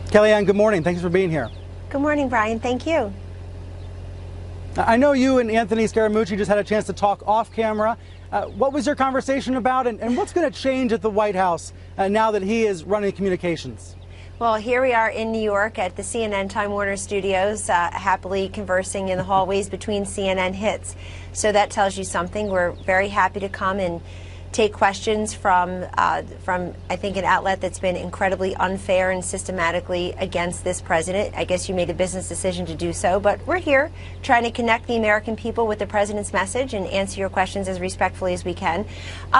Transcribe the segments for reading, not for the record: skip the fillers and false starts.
Kellyanne, good morning. Thanks for being here. Good morning, Brian. Thank you. I know you and Anthony Scaramucci just had a chance to talk off camera. What was your conversation about, and what's going to change at the White House now that he is running communications? Well, here we are in New York at the CNN Time Warner Studios, happily conversing in the hallways between CNN hits. So that tells you something. We're very happy to come and take questions from I think, an outlet that's been incredibly unfair and systematically against this president. I guess you made a business decision to do so, but we're here trying to connect the American people with the president's message and answer your questions as respectfully as we can.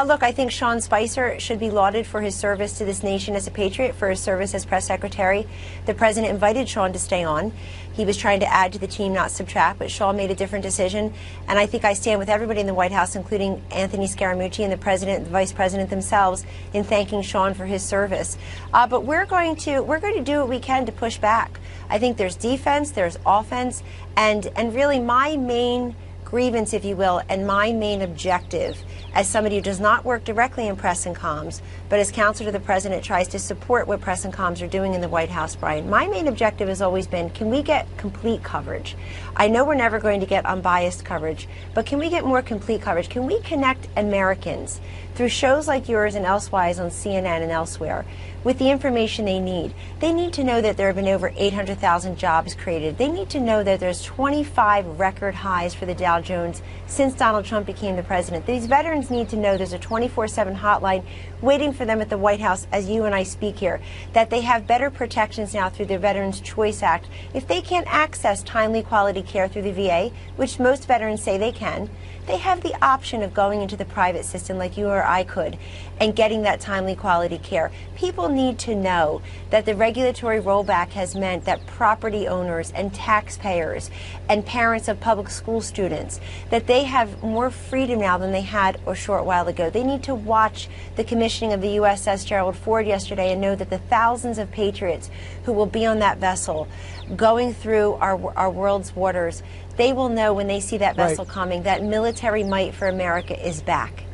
Look, I think Sean Spicer should be lauded for his service to this nation as a patriot, for his service as press secretary. The president invited Sean to stay on. He was trying to add to the team, not subtract, but Sean made a different decision. And I think I stand with everybody in the White House, including Anthony Scaramucci and the president, the vice president themselves, in thanking Sean for his service. But we're going to do what we can to push back. I think there's defense, there's offense, and really my main grievance, if you will, and my main objective as somebody who does not work directly in press and comms, but as counselor to the president tries to support what press and comms are doing in the White House, Brian, my main objective has always been, can we get complete coverage? I know we're never going to get unbiased coverage, but can we get more complete coverage? Can we connect Americans through shows like yours and elsewise on CNN and elsewhere with the information they need? They need to know that there have been over 800,000 jobs created. They need to know that there's 25 record highs for the Dow Jones since Donald Trump became the president. These veterans need to know there's a 24/7 hotline waiting for them at the White House as you and I speak here, that they have better protections now through the Veterans Choice Act. If they can't access timely quality care through the VA, which most veterans say they can, they have the option of going into the private system like you or I could and getting that timely quality care. People need to know that the regulatory rollback has meant that property owners and taxpayers and parents of public school students, that they have more freedom now than they had a short while ago. They need to watch the commissioning of the USS Gerald Ford yesterday and know that the thousands of patriots who will be on that vessel going through our world's waters, they will know when they see that vessel coming that military might for America is back.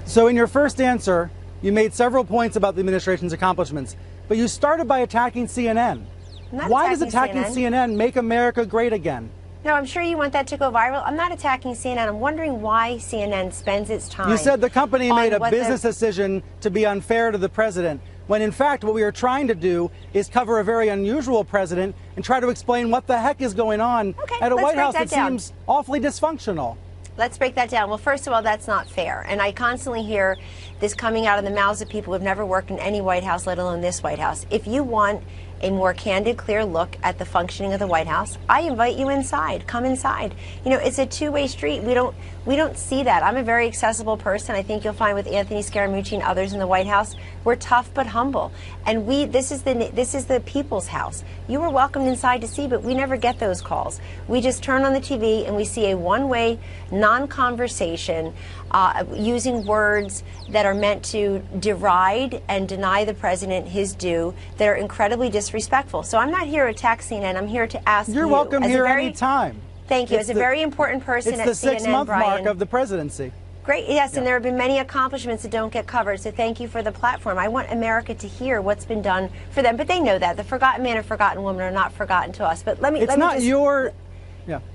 So in your first answer, you made several points about the administration's accomplishments, but you started by attacking CNN. Why does attacking CNN make America great again? No, I'm sure you want that to go viral. I'm not attacking CNN. I'm wondering why CNN spends its time. You said the company made a business decision to be unfair to the president, when in fact what we are trying to do is cover a very unusual president and try to explain what the heck is going on at a White House that seems awfully dysfunctional. Let's break that down. Well, first of all, that's not fair. And I constantly hear this coming out of the mouths of people who have never worked in any White House, let alone this White House. If you want a more candid, clear look at the functioning of the White House, I invite you inside. Come inside. You know, it's a two-way street. We don't see that. I'm a very accessible person. I think you'll find with Anthony Scaramucci and others in the White House, we're tough but humble. And this is the people's house. You were welcomed inside to see, but we never get those calls. We just turn on the TV and we see a one-way, non-conversation using words that are meant to deride and deny the president his due, that are incredibly disrespectful. So I'm not here to attack CNN. I'm here to ask you. You're welcome here anytime. Thank you. As a very important person at CNN, it's the 6-month mark of the presidency. Great, yes, and there have been many accomplishments that don't get covered, so thank you for the platform. I want America to hear what's been done for them, but they know that. The forgotten man and forgotten woman are not forgotten to us. But let me just back up to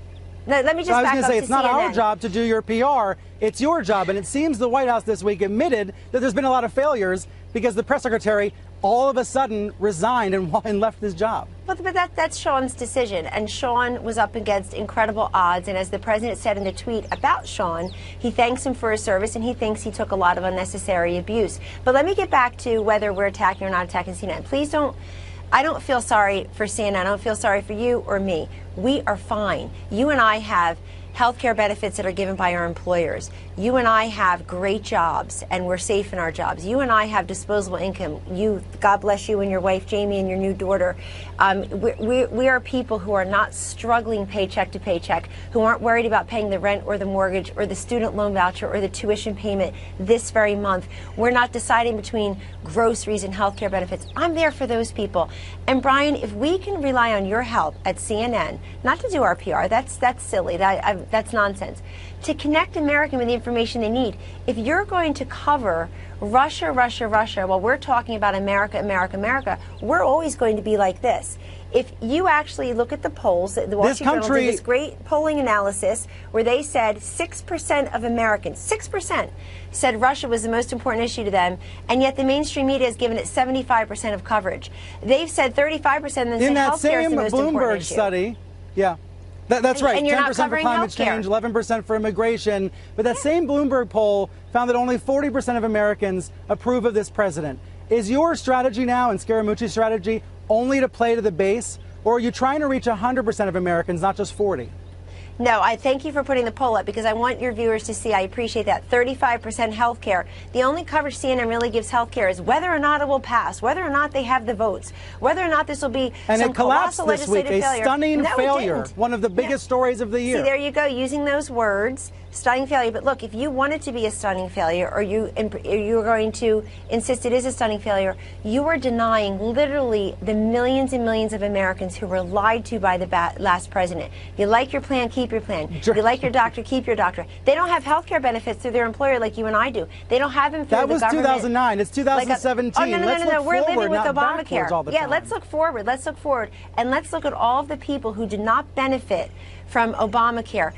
CNN. It's not our job to do your PR. It's your job, and it seems the White House this week admitted that there's been a lot of failures because the press secretary all of a sudden resigned and left his job. But that's Sean's decision, and Sean was up against incredible odds, and as the president said in the tweet about Sean, he thanks him for his service and he thinks he took a lot of unnecessary abuse. But let me get back to whether we're attacking or not attacking CNN. Please don't. I don't feel sorry for CNN. I don't feel sorry for you or me. We are fine. You and I have health care benefits that are given by our employers. You and I have great jobs, and we're safe in our jobs. You and I have disposable income. God bless you and your wife, Jamie, and your new daughter. We are people who are not struggling paycheck to paycheck, who aren't worried about paying the rent or the mortgage or the student loan voucher or the tuition payment this very month. We're not deciding between groceries and health care benefits. I'm there for those people. And Brian, if we can rely on your help at CNN, not to do our PR, that's silly. that's nonsense. To connect American with the information they need, if you're going to cover Russia, Russia, Russia, while we're talking about America, America, America, we're always going to be like this. If you actually look at the polls, the Washington Journal did this great polling analysis where they said 6% of Americans, 6%, said Russia was the most important issue to them, and yet the mainstream media has given it 75% of coverage. They've said 35% and then said healthcare is the most important issue. In that same Bloomberg study, yeah. That's right, 10% for climate change, 11% for immigration. But that same Bloomberg poll found that only 40% of Americans approve of this president. Is your strategy now, and Scaramucci's strategy, only to play to the base, or are you trying to reach 100% of Americans, not just 40? No, I thank you for putting the poll up because I want your viewers to see. I appreciate that. 35% health care. The only coverage CNN really gives health care is whether or not it will pass, whether or not they have the votes, whether or not this will be some colossal legislative failure. A stunning failure. One of the biggest stories of the year. See, there you go, using those words, stunning failure. But look, if you want it to be a stunning failure, or you're going to insist it is a stunning failure, you are denying literally the millions and millions of Americans who were lied to by the last president. You like your plan, keep your plan. You like your doctor, keep your doctor. They don't have health care benefits through their employer like you and I do. They don't have them through the government. That was 2009. It's 2017. No. We're living with Obamacare. Yeah, let's look forward. Let's look forward. And let's look at all of the people who did not benefit from Obamacare.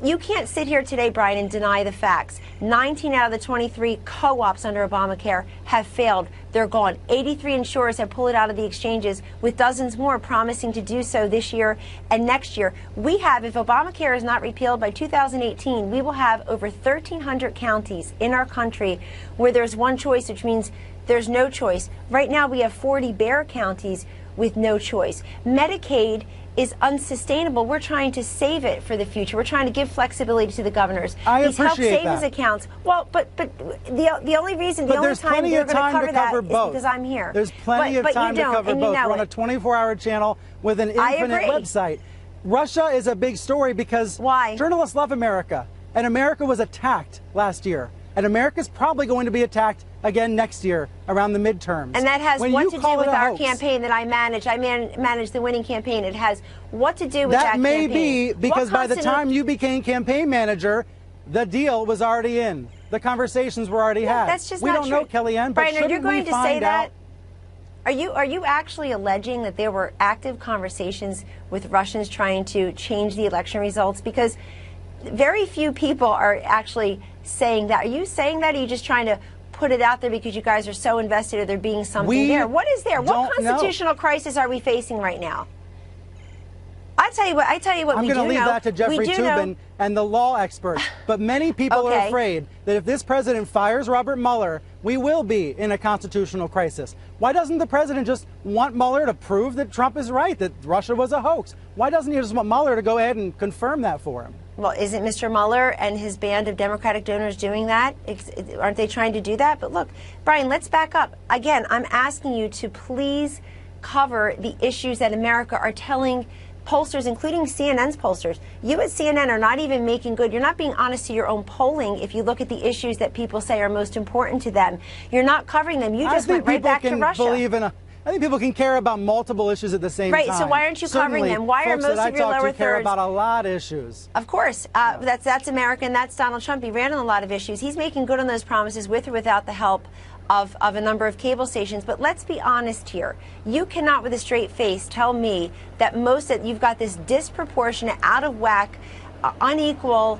You can't sit here today, Brian, and deny the facts. 19 out of the 23 co-ops under Obamacare have failed. They're gone. 83 insurers have pulled it out of the exchanges, with dozens more promising to do so this year and next year. We have, if Obamacare is not repealed by 2018, we will have over 1,300 counties in our country where there's one choice, which means there's no choice. Right now we have 40 bare counties with no choice. Medicaid is unsustainable. We're trying to save it for the future. We're trying to give flexibility to the governors. These health savings accounts. Well, but the only reason, the only time they're going to cover that is because I'm here. There's plenty of time to cover both. We're on a 24-hour channel with an infinite website. Russia is a big story because journalists love America, and America was attacked last year, and America's probably going to be attacked again next year around the midterms. And that has what to do with our campaign that I manage. I manage the winning campaign. It has what to do with that campaign. That may be because by the time you became campaign manager, the deal was already in. The conversations were already had. That's just we not don't true. know, Kellyanne, but Brian, are you going to say that? Out? Are you actually alleging that there were active conversations with Russians trying to change the election results? Because very few people are actually saying that. Are you saying that? Or are you just trying to put it out there because you guys are so invested or there being something there? What is there? What constitutional crisis are we facing right now? I tell you what I'm going to leave that to Jeffrey Toobin and the law experts. But many people are afraid that if this president fires Robert Mueller, we will be in a constitutional crisis. Why doesn't the president just want Mueller to prove that Trump is right, that Russia was a hoax? Why doesn't he just want Mueller to go ahead and confirm that for him? Well, isn't Mr. Mueller and his band of Democratic donors doing that? Aren't they trying to do that? But look, Brian, let's back up. Again, I'm asking you to please cover the issues that America are telling pollsters, including CNN's pollsters. You at CNN are not even making good. You're not being honest to your own polling if you look at the issues that people say are most important to them. You're not covering them. You just went right back to Russia. I think people can care about multiple issues at the same time. Right, so why aren't you covering them? Why are most of your lower thirds care about a lot of issues? Of course. That's America, and that's Donald Trump. He ran on a lot of issues. He's making good on those promises with or without the help of a number of cable stations. But let's be honest here. You cannot with a straight face tell me that you've got this disproportionate, out of whack, unequal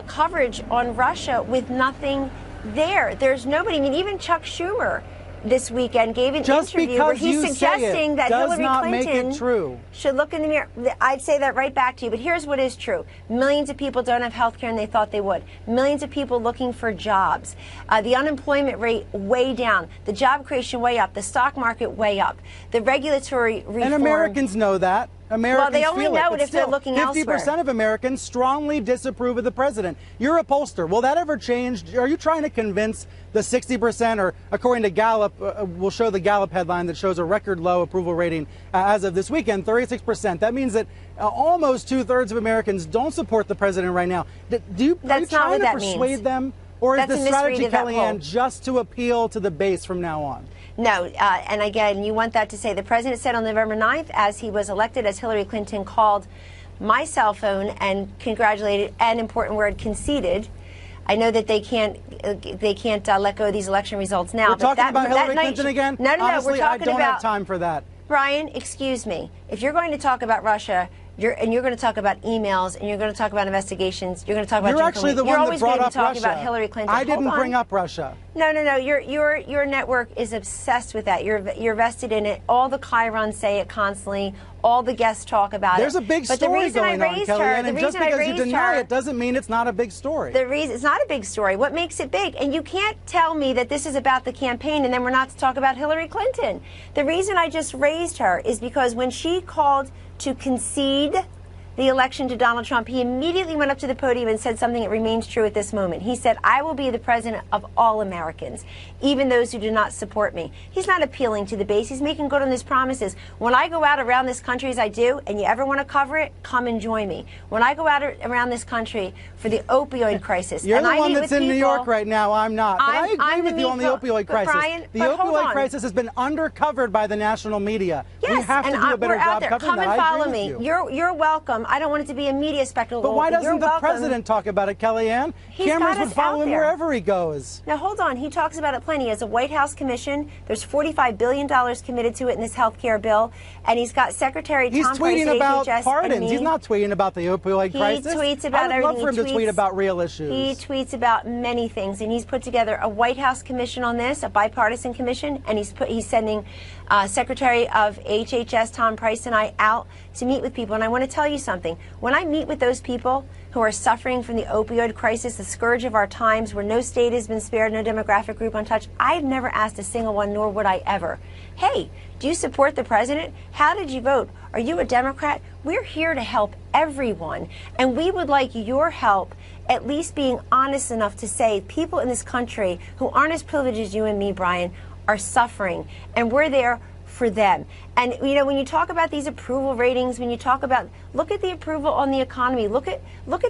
coverage on Russia with nothing there. There's nobody. I mean, even Chuck Schumer this weekend gave an interview where he's suggesting that Hillary Clinton should look in the mirror. I'd say that right back to you, but here's what is true. Millions of people don't have health care and they thought they would. Millions of people looking for jobs. The unemployment rate way down. The job creation way up. The stock market way up. The regulatory reform. And Americans know that. Americans they only know it if they're looking elsewhere. 50% of Americans strongly disapprove of the president. You're a pollster. Will that ever change? Are you trying to convince the 60%, or according to Gallup, we'll show the Gallup headline that shows a record low approval rating as of this weekend, 36%. That means that almost 2/3 of Americans don't support the president right now. Are you trying to persuade them? Or is the strategy, Kellyanne, just to appeal to the base from now on? No, and again, you want that to say the president said on November 9th, as he was elected, as Hillary Clinton called my cell phone and congratulated, an important word, conceded. I know that they can't let go of these election results now. We're talking about Hillary Clinton again? No, Honestly, we're talking I don't have time for that. Brian, excuse me. If you're going to talk about Russia, you're going to talk about emails, and you're going to talk about investigations, you're going to talk about... You're actually the one that brought up Russia. You're always going to be talking about Hillary Clinton. I didn't bring up Russia. No. Your network is obsessed with that. You're vested in it. All the Chirons say it constantly. All the guests talk about There's a big story going on, Kellyanne, and just because you deny it doesn't mean it's not a big story. The reason it's not a big story. What makes it big? And you can't tell me that this is about the campaign and then we're not to talk about Hillary Clinton. The reason I just raised her is because when she called to concede the election to Donald Trump, he immediately went up to the podium and said something that remains true at this moment. He said, I will be the president of all Americans, even those who do not support me. He's not appealing to the base. He's making good on his promises. When I go out around this country as I do, and you ever want to cover it, come and join me. When I go out around this country for the opioid crisis, You're and the I one meet that's with in people, New York right now. I'm not. But I agree with you on the opioid crisis. Brian, the opioid crisis has been undercovered by the national media. Yes, we have to do a better job covering that. Come and follow me. You're welcome. I don't want it to be a media spectacle. But why doesn't the president talk about it, Kellyanne? Cameras would follow him wherever he goes. Now, hold on. He talks about it plenty. He has a White House commission. There's $45 billion committed to it in this health care bill. And he's got Secretary Tom Price He's tweeting about HHS pardons. He's not tweeting about the opioid crisis. He tweets about everything. I would love for him to tweet about real issues. He tweets about many things. And he's put together a White House commission on this, a bipartisan commission. And he's sending Secretary of HHS Tom Price and I out to meet with people. And I want to tell you something. When I meet with those people who are suffering from the opioid crisis, the scourge of our times, where no state has been spared, no demographic group untouched, I've never asked a single one, nor would I ever, hey, do you support the president? How did you vote? Are you a Democrat? We're here to help everyone. And we would like your help at least being honest enough to say people in this country who aren't as privileged as you and me, Brian, are suffering. And we're there for them. And, you know, when you talk about these approval ratings, when you talk about, look at the approval on the economy, look at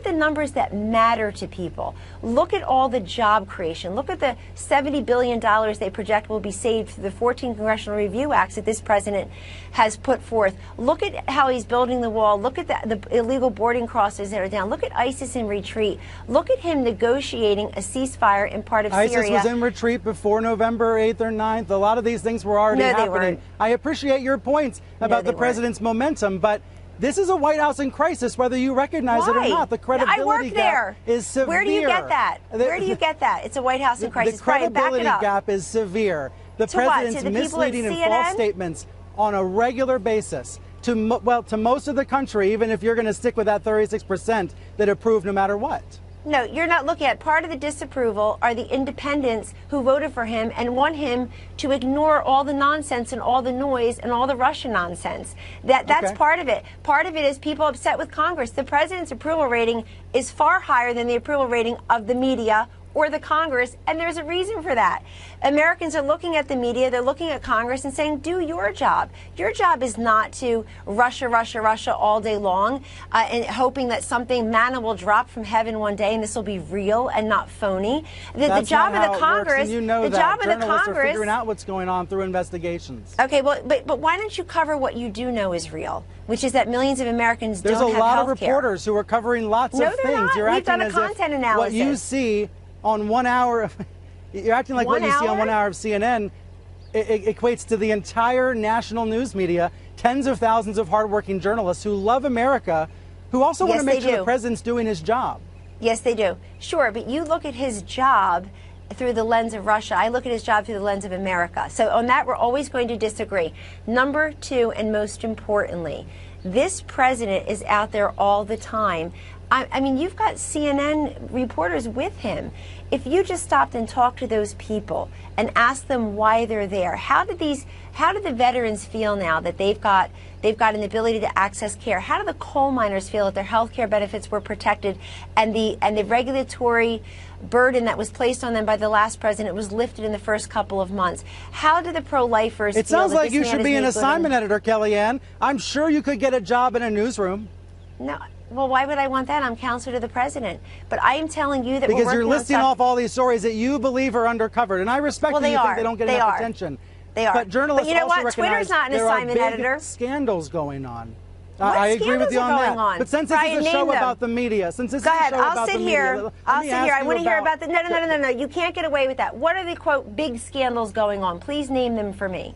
the numbers that matter to people. Look at all the job creation. Look at the $70 billion they project will be saved through the 14 Congressional Review Acts that this president has put forth. Look at how he's building the wall. Look at the illegal boarding crosses that are down. Look at ISIS in retreat. Look at him negotiating a ceasefire in part of Syria. ISIS was in retreat before November 8th or 9th. A lot of these things were already happening. They weren't. I appreciate your points about the president's momentum, but this is a White House in crisis, whether you recognize it or not. The credibility gap is severe. Where do you get that? Where do you get that? It's a White House in crisis. The credibility gap is severe. The president's misleading and false statements on a regular basis to most of the country, even if you're going to stick with that 36% that approved no matter what. No, you're not looking at part of the disapproval are the independents who voted for him and want him to ignore all the nonsense and all the noise and all the Russian nonsense. That's part of it. Part of it is people upset with Congress. The president's approval rating is far higher than the approval rating of the media or the Congress, and there's a reason for that. Americans are looking at the media, they're looking at Congress and saying, do your job. Your job is not to Russia, Russia, Russia all day long and hoping that something manna will drop from heaven one day and this will be real and not phony. The job of the Congress, the job of the Congress are figuring out what's going on through investigations. Okay, well, but why don't you cover what you do know is real, which is that millions of Americans don't have health care. There's a lot of reporters who are covering lots of things. Not. You're We've done a content analysis. What you see on 1 hour of, you're acting like what you see on 1 hour of CNN it equates to the entire national news media, tens of thousands of hardworking journalists who love America, who also want to make sure the president's doing his job. Yes, they do. Sure, but you look at his job through the lens of Russia. I look at his job through the lens of America. So on that, we're always going to disagree. Number two, and most importantly, this president is out there all the time. I mean, you've got CNN reporters with him. If you just stopped and talked to those people and asked them why they're there, how do the veterans feel now that they've got an ability to access care? How do the coal miners feel that their health care benefits were protected and the regulatory burden that was placed on them by the last president was lifted in the first couple of months? How do the pro-lifers feel? It sounds like you should be an assignment editor, Kellyanne. I'm sure you could get a job in a newsroom. No. Well, why would I want that? I'm counselor to the president. But I am telling you that we're working on because you're listing off all these stories that you believe are undercovered. And I respect that you think they don't get enough attention. They are. But journalists you know also what? recognize Twitter's not an there assignment are big editor. Scandals going on. I agree with you on that. On? But since this is a show about the media, since this is a show about the media, I'll sit here. I want to hear about the. No. You can't get away with that. What are the quote big scandals going on? Please name them for me.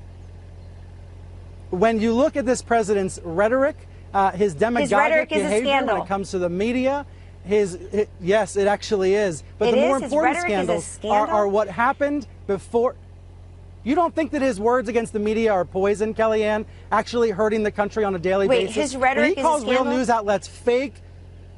When you look at this president's rhetoric, his demagogic behavior when it comes to the media, yes, it actually is. But the more important scandals are what happened before. You don't think that his words against the media are poison, Kellyanne, actually hurting the country on a daily basis? His rhetoric is a scandal? Real news outlets fake,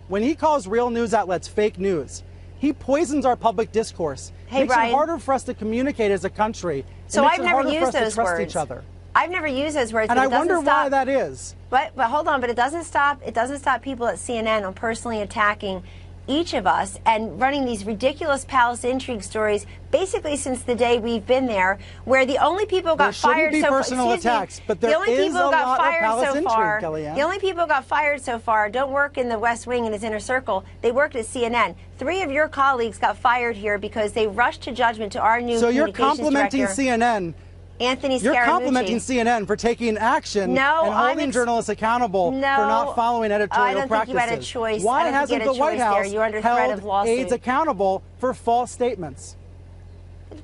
when he calls real news outlets fake news, he poisons our public discourse. Hey, makes Brian, it harder for us to communicate as a country. So I've never used those words. Each other. I've never used those words. And I wonder why that is. But hold on, but it doesn't stop people at CNN from personally attacking each of us and running these ridiculous palace intrigue stories basically since the day we've been there, where the only people who got fired so far, the only people who got fired so far, the only people who got fired so far don't work in the West Wing and his inner circle. They worked at CNN. 3 of your colleagues got fired here because they rushed to judgment to our new communications director. So you're complimenting CNN. Anthony Scaramucci. You're complimenting CNN for taking action and holding journalists accountable for not following editorial practices. I don't think you had a choice. Why hasn't the White House held aides accountable for false statements?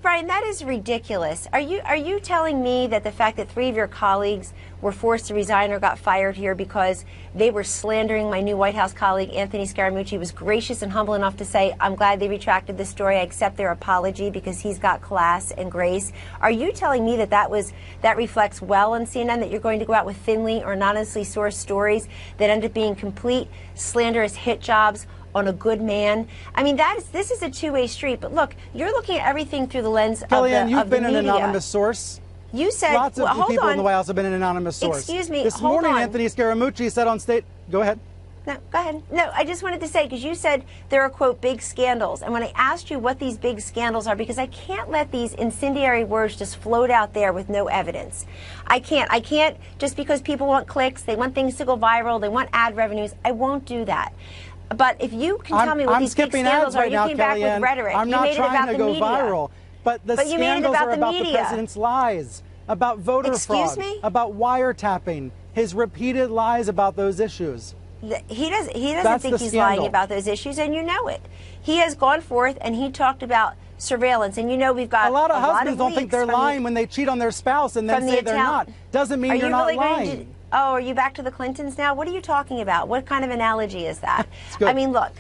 Brian, that is ridiculous. Are you telling me that the fact that 3 of your colleagues were forced to resign or got fired here because they were slandering my new White House colleague, Anthony Scaramucci, was gracious and humble enough to say, I'm glad they retracted the story. I accept their apology because he's got class and grace. Are you telling me that that reflects well on CNN, that you're going to go out with thinly or anonymously sourced stories that end up being complete slanderous hit jobs on a good man? I mean, this is a two-way street. But look, you're looking at everything through the lens of the media. Kellyanne, you've been an anonymous source. You said lots of people in the White House have been an anonymous source. Excuse me. This morning, Anthony Scaramucci said on stage. Go ahead. No, go ahead. No, I just wanted to say, because you said there are, quote, big scandals. And when I asked you what these big scandals are, because I can't let these incendiary words just float out there with no evidence. I can't just because people want clicks, they want things to go viral, they want ad revenues. I won't do that. But if you can tell me what these big scandals are, you came back with rhetoric. I'm not trying to go viral. But the scandals are about the president's lies, about voter fraud, about wiretapping, his repeated lies about those issues. He doesn't think he's lying about those issues, and you know it. He has gone forth and he talked about surveillance, and you know we've got a lot of husbands don't think they're lying when they cheat on their spouse and then say they're not. Doesn't mean you're not lying. Oh, are you back to the Clintons now? What are you talking about? What kind of analogy is that? I mean, look.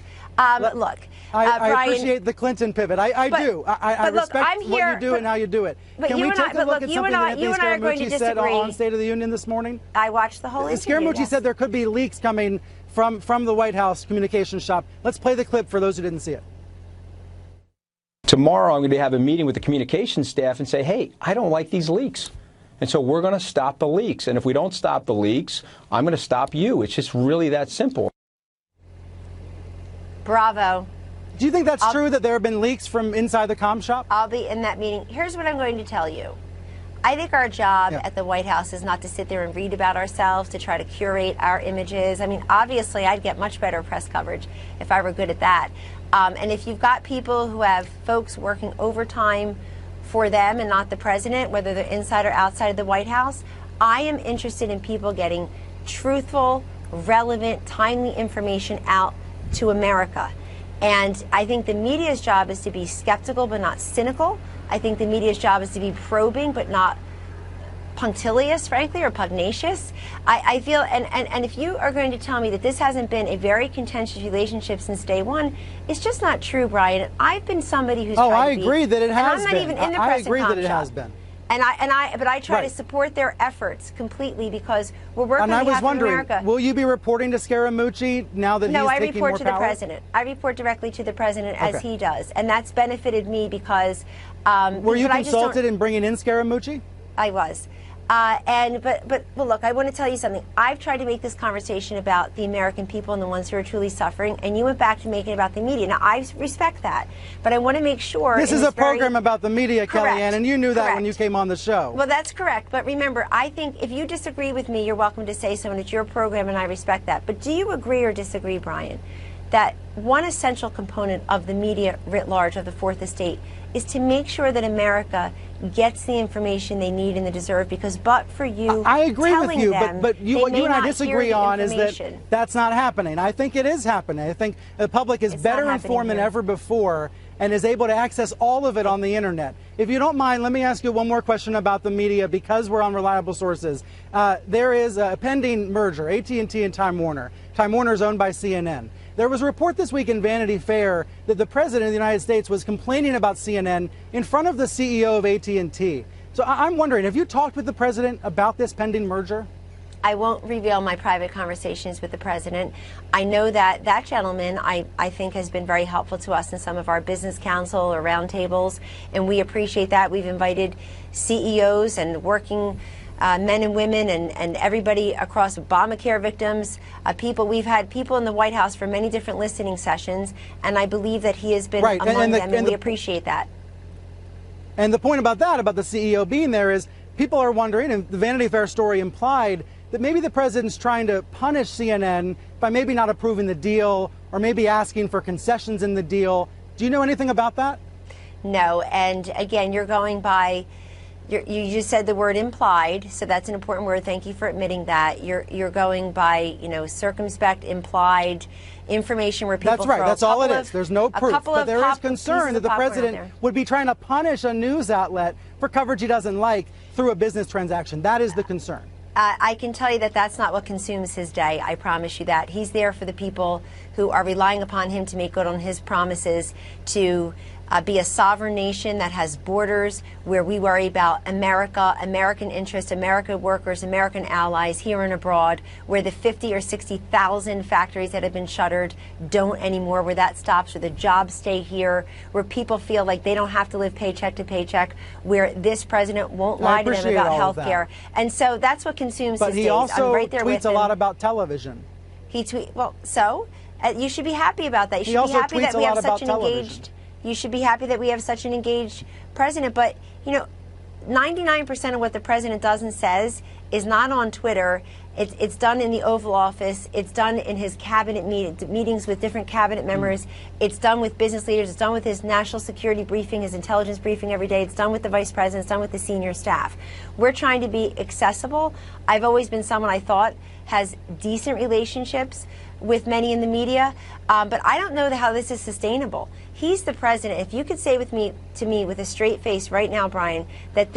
Look, I appreciate the Clinton pivot. I do. I respect what you do and how you do it. Can we take a look at something that Anthony Scaramucci said on State of the Union this morning? I watched the whole interview. Scaramucci said there could be leaks coming from the White House communications shop. Let's play the clip for those who didn't see it. Tomorrow I'm going to have a meeting with the communications staff and say, hey, I don't like these leaks. And so we're going to stop the leaks. And if we don't stop the leaks, I'm going to stop you. It's just really that simple. Bravo. Do you think that's true, that there have been leaks from inside the comm shop? I'll be in that meeting. Here's what I'm going to tell you. I think our job at the White House is not to sit there and read about ourselves, to try to curate our images. I mean, obviously, I'd get much better press coverage if I were good at that. And if you've got people who have folks working overtime for them and not the president, whether they're inside or outside of the White House, I am interested in people getting truthful, relevant, timely information out to America. And I think the media's job is to be skeptical but not cynical. I think the media's job is to be probing but not punctilious, frankly, or pugnacious. I feel, and if you are going to tell me that this hasn't been a very contentious relationship since day one, it's just not true, Brian. I've been somebody who's tried to be, I agree that it has been. I'm not even in the press and I agree that it has been. But I try to support their efforts completely because we're working on behalf of America. Will you be reporting to Scaramucci now that he's taking more power? No, I report to the president. I report directly to the president as he does, and that's benefited me because. Were you consulted in bringing in Scaramucci? I was. But look, I want to tell you something. I've tried to make this conversation about the American people and the ones who are truly suffering, and you went back to making it about the media. Now, I respect that, but I want to make sure this is a program about the media, Kellyanne, and you knew that when you came on the show. Well, that's correct. But remember, I think if you disagree with me, you're welcome to say so, and it's your program, and I respect that. But do you agree or disagree, Brian, that one essential component of the media writ large of the Fourth Estate is to make sure that America gets the information they need and they deserve, because but for you I agree with you, them, but what you and I disagree on is that that's not happening. I think it is happening. I think the public is better informed than ever before and is able to access all of it on the internet. If you don't mind, let me ask you one more question about the media, because we're on reliable sources. There is a pending merger, AT&T and Time Warner. Time Warner is owned by CNN. There was a report this week in Vanity Fair that the President of the United States was complaining about CNN in front of the CEO of AT&T. So I'm wondering, have you talked with the President about this pending merger? I won't reveal my private conversations with the President. I know that that gentleman, I think, has been very helpful to us in some of our business council or roundtables, and we appreciate that. We've invited CEOs and working men and women and everybody across Obamacare victims, we've had people in the White House for many different listening sessions, and I believe that he has been among them, and we appreciate that. And the point about that, about the CEO being there, is people are wondering, and the Vanity Fair story implied, that maybe the President's trying to punish CNN by maybe not approving the deal or maybe asking for concessions in the deal. Do you know anything about that? No, and again, you're going by... You just said the word implied, so that's an important word. Thank you for admitting that. You're going by, circumspect, implied information where people. That's right. That's all it is. There's no proof, but there is concern that the President would be trying to punish a news outlet for coverage he doesn't like through a business transaction. That is the concern. I can tell you that that's not what consumes his day. I promise you that. He's there for the people who are relying upon him to make good on his promises to be a sovereign nation that has borders, where we worry about America, American interests, American workers, American allies here and abroad, where the 50 or 60,000 factories that have been shuttered don't anymore, where that stops, where the jobs stay here, where people feel like they don't have to live paycheck to paycheck, where this president won't lie to them about health care. And so that's what consumes his days. But he also I'm right there tweets a lot about television. He you should be happy about that. You should be happy that we have such an engaged... You should be happy that we have such an engaged president. But, 99% of what the president does and says is not on Twitter. It's done in the Oval Office. It's done in his cabinet meetings with different cabinet members. It's done with business leaders. It's done with his national security briefing, his intelligence briefing every day. It's done with the vice president. It's done with the senior staff. We're trying to be accessible. I've always been someone I thought has decent relationships with many in the media, but I don't know how this is sustainable. He's the president. If you could say to me with a straight face right now, Brian, that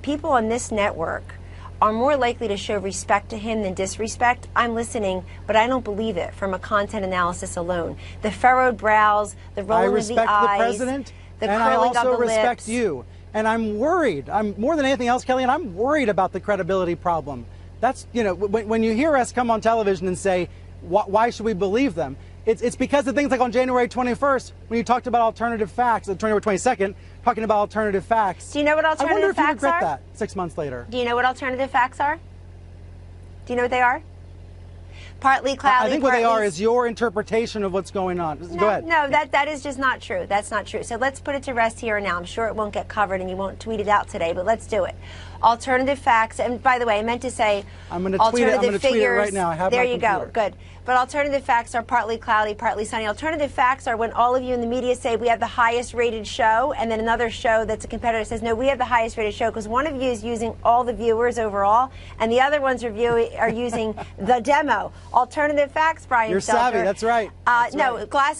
people on this network are more likely to show respect to him than disrespect, I'm listening, but I don't believe it from a content analysis alone. The furrowed brows, the rolling of the eyes, I respect the president, the and curling I also of the respect lips. you. And I'm worried. I'm more than anything else, Kelly, and I'm worried about the credibility problem. That's, when you hear us come on television and say, why should we believe them? It's because of things like on January 21st, when you talked about alternative facts, on January 22nd, talking about alternative facts. Do you know what alternative facts are? I wonder if you regret that 6 months later. Do you know what alternative facts are? Do you know what they are? Partly cloudy. I think what they are is your interpretation of what's going on. Go ahead. No, that is just not true. That's not true. So let's put it to rest here and now. I'm sure it won't get covered and you won't tweet it out today, but let's do it. Alternative facts, and by the way, I meant to say I'm going to tweet it. I'm going to tweet it right now. I have there my computer. You go. Good. But alternative facts are partly cloudy, partly sunny. Alternative facts are when all of you in the media say we have the highest rated show, and then another show that's a competitor says, no, we have the highest rated show, because one of you is using all the viewers overall, and the other ones are using the demo. Alternative facts, Brian You're Stelter. Savvy. That's right.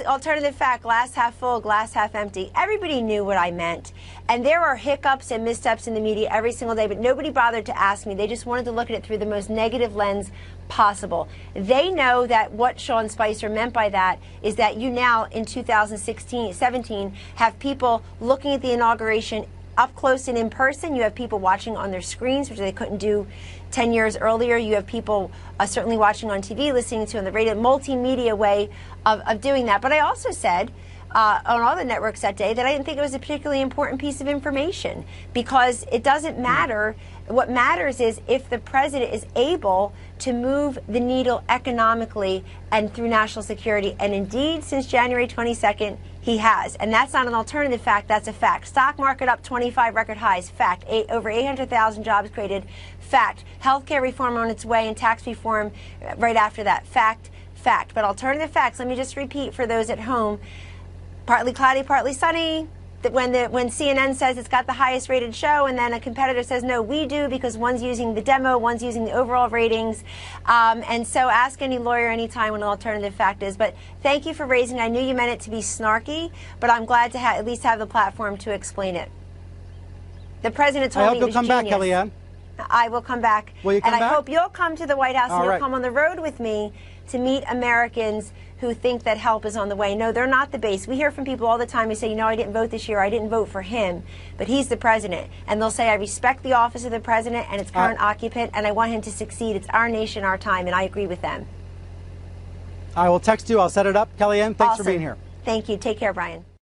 Alternative fact, glass half full, glass half empty. Everybody knew what I meant. And there are hiccups and missteps in the media every single day, but nobody bothered to ask me. They just wanted to look at it through the most negative lens possible. They know that what Sean Spicer meant by that is that you now, in 2017, have people looking at the inauguration up close and in person. You have people watching on their screens, which they couldn't do 10 years earlier. You have people certainly watching on TV, listening to on the radio, multimedia way of doing that. But I also said on all the networks that day that I didn't think it was a particularly important piece of information, because it doesn't matter. What matters is if the president is able to move the needle economically and through national security. And indeed, since January 22nd, he has. And that's not an alternative fact, that's a fact. Stock market up 25 record highs, fact. Over 800,000 jobs created, fact. Healthcare reform on its way and tax reform right after that, fact. fact. But alternative facts, let me just repeat for those at home, partly cloudy, partly sunny. That when CNN says it's got the highest rated show and then a competitor says, no, we do, because one's using the demo, one's using the overall ratings. And so ask any lawyer anytime what an alternative fact is. But thank you for raising it. I knew you meant it to be snarky, but I'm glad to at least have the platform to explain it. The president told me it was genius. I hope you'll come back, Kellyanne. I will come back. Will you come back? And I hope you'll come to the White House and you'll come on the road with me to meet Americans who think that help is on the way. No, they're not the base. We hear from people all the time who say, you know, I didn't vote this year. I didn't vote for him, but he's the president. And they'll say, I respect the office of the president and its current occupant, and I want him to succeed. It's our nation, our time, and I agree with them. I will text you. I'll set it up. Kellyanne, thanks for being here. Thank you. Take care, Brian.